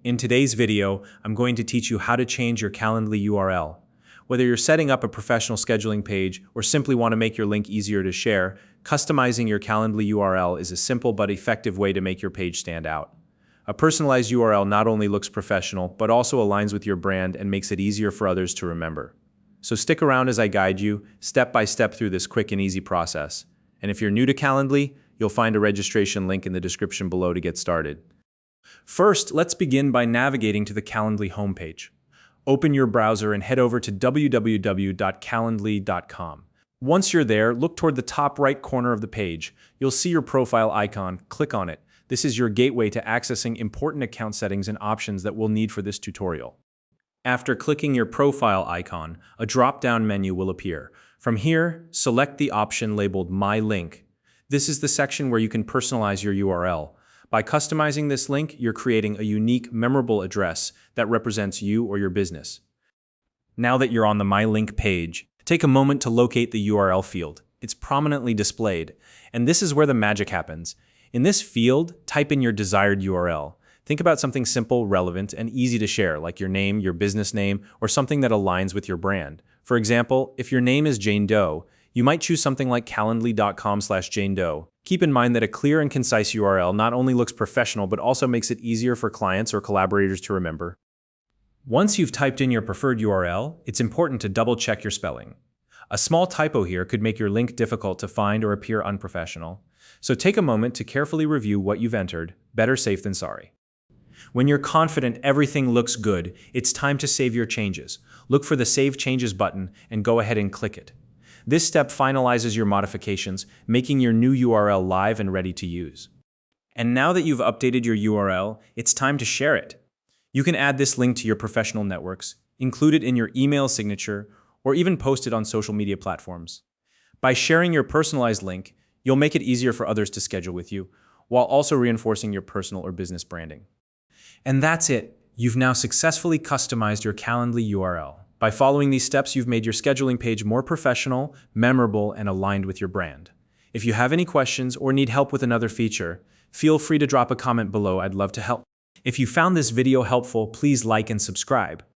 In today's video, I'm going to teach you how to change your Calendly URL. Whether you're setting up a professional scheduling page or simply want to make your link easier to share, customizing your Calendly URL is a simple but effective way to make your page stand out. A personalized URL not only looks professional, but also aligns with your brand and makes it easier for others to remember. So stick around as I guide you step by step through this quick and easy process. And if you're new to Calendly, you'll find a registration link in the description below to get started. First, let's begin by navigating to the Calendly homepage. Open your browser and head over to www.calendly.com. Once you're there, look toward the top right corner of the page. You'll see your profile icon. Click on it. This is your gateway to accessing important account settings and options that we'll need for this tutorial. After clicking your profile icon, a drop-down menu will appear. From here, select the option labeled My Link. This is the section where you can personalize your URL. By customizing this link, you're creating a unique, memorable address that represents you or your business. Now that you're on the My Link page, take a moment to locate the URL field. It's prominently displayed, and this is where the magic happens. In this field, type in your desired URL. Think about something simple, relevant, and easy to share, like your name, your business name, or something that aligns with your brand. For example, if your name is Jane Doe, you might choose something like calendly.com/Jane Doe. Keep in mind that a clear and concise URL not only looks professional, but also makes it easier for clients or collaborators to remember. Once you've typed in your preferred URL, it's important to double-check your spelling. A small typo here could make your link difficult to find or appear unprofessional. So take a moment to carefully review what you've entered. Better safe than sorry. When you're confident everything looks good, it's time to save your changes. Look for the Save Changes button and go ahead and click it. This step finalizes your modifications, making your new URL live and ready to use. And now that you've updated your URL, it's time to share it. You can add this link to your professional networks, include it in your email signature, or even post it on social media platforms. By sharing your personalized link, you'll make it easier for others to schedule with you, while also reinforcing your personal or business branding. And that's it. You've now successfully customized your Calendly URL. By following these steps, you've made your scheduling page more professional, memorable, and aligned with your brand. If you have any questions or need help with another feature, feel free to drop a comment below. I'd love to help. If you found this video helpful, please like and subscribe.